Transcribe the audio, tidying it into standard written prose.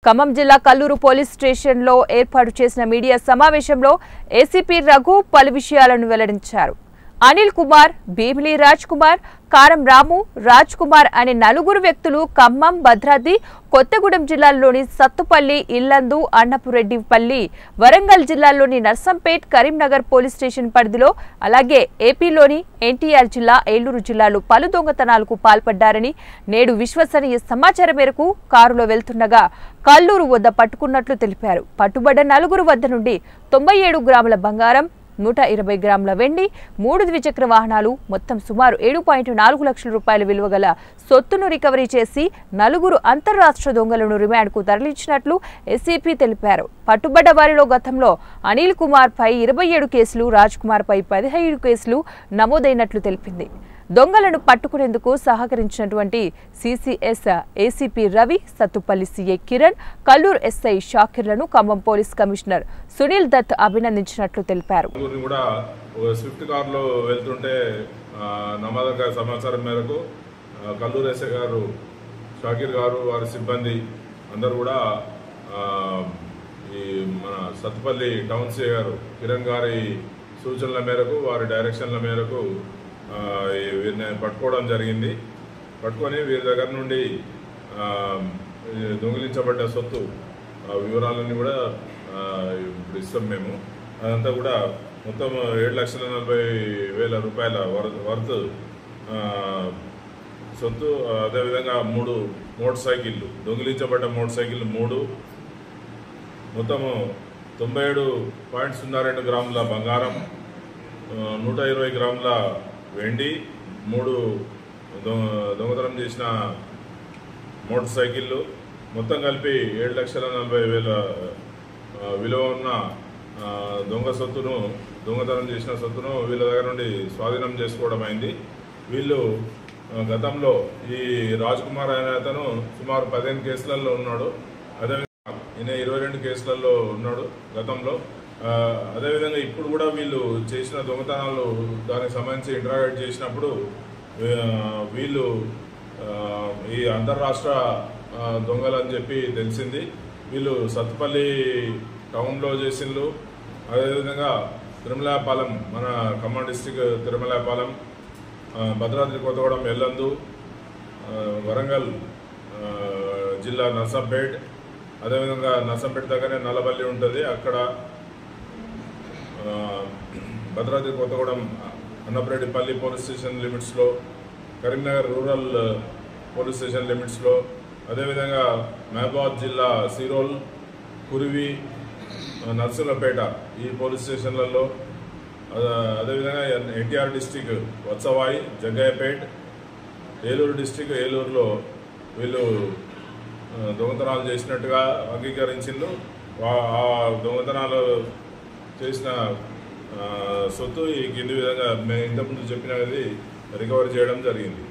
ఖమ్మం జిల్లా కల్లూరు పోలీస్ స్టేషన్లో ఏర్పాటు చేసిన మీడియా సమావేశంలో ఏసీపీ రఘు పలు విషయాలను వెల్లడించారు. అనిల్ కుమార్, భీమిలి రాజ్ కుమార్, కారం రాము, రాజ్ కుమార్ అనే నలుగురు వ్యక్తులు ఖమ్మం, భద్రాద్రి కొత్తగూడెం జిల్లాల్లోని సత్తుపల్లి, ఇల్లందు, అన్నపురెడ్డిపల్లి, వరంగల్ జిల్లాల్లోని నర్సంపేట్, కరీంనగర్ పోలీస్ స్టేషన్ పరిధిలో, అలాగే ఏపీలోని ఎన్టీఆర్ జిల్లా, ఏలూరు జిల్లాలో పలు దొంగతనాలకు పాల్పడ్డారని, నేడు విశ్వసనీయ సమాచారం మేరకు కారులో వెళ్తుండగా కల్లూరు వద్ద పట్టుకున్నట్లు తెలిపారు. పట్టుబడ్డ నలుగురు వద్ద నుండి 97 గ్రాముల బంగారం, 120 గ్రాముల వెండి, 3 ద్విచక్ర వాహనాలు, మొత్తం సుమారు 7.4 లక్షల రూపాయల విలువ గల సొత్తును రికవరీ చేసి నలుగురు అంతర్రాష్ట్ర దొంగలను రిమాండ్కు తరలించినట్లు ఎస్సీపీ తెలిపారు. పట్టుబడ్డ వారిలో గతంలో అనిల్ కుమార్ పై 27 కేసులు, రాజ్ కుమార్ పై 15 కేసులు నమోదైనట్లు తెలిపింది. దొంగలను పట్టుకునేందుకు సహకరించినటువంటి CCS ACP Ravi, Sathupalli CI Kiran, Kalluru SI షాకిర్లను ఖమ్మం పోలీస్ కమిషనర్ సునీల్ దత్ అభినందించినట్లు తెలిపారు. స్విఫ్ట్ కారులో వెళ్తుంటే నమ్మదగ్గ సమాచారం మేరకు కల్లూరు ఎస్ఐ గారు, షాకిర్ గారు, వారి సిబ్బంది అందరూ కూడా ఈ మన సత్తుపల్లి టౌన్ సిఐ గారు కిరణ్ గారి సూచనల మేరకు, వారి డైరెక్షన్ల మేరకు వీరిని పట్టుకోవడం జరిగింది. పట్టుకొని వీరి దగ్గర నుండి దొంగిలించబడ్డ సొత్తు వివరాలన్నీ కూడా ఇప్పుడు ఇస్తాం మేము. అదంతా కూడా మొత్తం 7,40,000 రూపాయల వర్త్ సొత్తు, అదేవిధంగా 3 మోటార్ సైకిళ్ళు, దొంగిలించబడ్డ మోటార్ సైకిళ్ళు 3, మొత్తము 97.02 గ్రాముల బంగారం, 120 గ్రాముల వెండి, 3 దొంగతనం చేసిన మోటార్ సైకిళ్ళు, మొత్తం కలిపి 7,40,000 విలువ ఉన్న దొంగతనం చేసిన సొత్తును వీళ్ళ దగ్గర నుండి స్వాధీనం చేసుకోవడం అయింది. వీళ్ళు గతంలో ఈ రాజ్ కుమార్ అనే అతను సుమారు 15 కేసులలో ఉన్నాడు. అదేవిధంగా ఈయన 22 కేసులలో ఉన్నాడు గతంలో. అదేవిధంగా ఇప్పుడు కూడా వీళ్ళు చేసిన దొంగతనాలు దానికి సంబంధించి ఇంటరాగేట్ చేసినప్పుడు వీళ్ళు ఈ అంతర్రాష్ట్ర దొంగలు అని చెప్పి తెలిసింది. వీళ్ళు సత్తుపల్లి టౌన్లో చేసిండ్రు. అదేవిధంగా తిరుమలాపాలెం, మన ఖమ్మం డిస్టిక్ తిరుమలాపాలెం, భద్రాద్రి కొత్తగూడెం, ఎల్లందు, వరంగల్ జిల్లా నర్సంపేట్, అదేవిధంగా నర్సంపేట దగ్గరనే నల్లబల్లి ఉంటుంది, అక్కడ భద్రాద్రి కొత్తగూడెం అన్నపురెడ్డిపల్లి పోలీస్ స్టేషన్ లిమిట్స్లో, కరీంనగర్ రూరల్ పోలీస్ స్టేషన్ లిమిట్స్లో, అదేవిధంగా మహబాద్ జిల్లా సిరోల్, కురివి, నర్సులపేట ఈ పోలీస్ స్టేషన్లలో, అదేవిధంగా ఎన్టీఆర్ డిస్టిక్ వత్సవాయి, జగ్గయ్యపేట్, ఏలూరు డిస్టిక్ ఏలూరులో వీళ్ళు దొంగతనాలు చేసినట్టుగా అంగీకరించిండ్రు. ఆ దొంగతనాలు చేసిన సొత్తు ఈ కింది విధంగా మేము ఇంతకుముందు చెప్పినది రికవరీ చేయడం జరిగింది.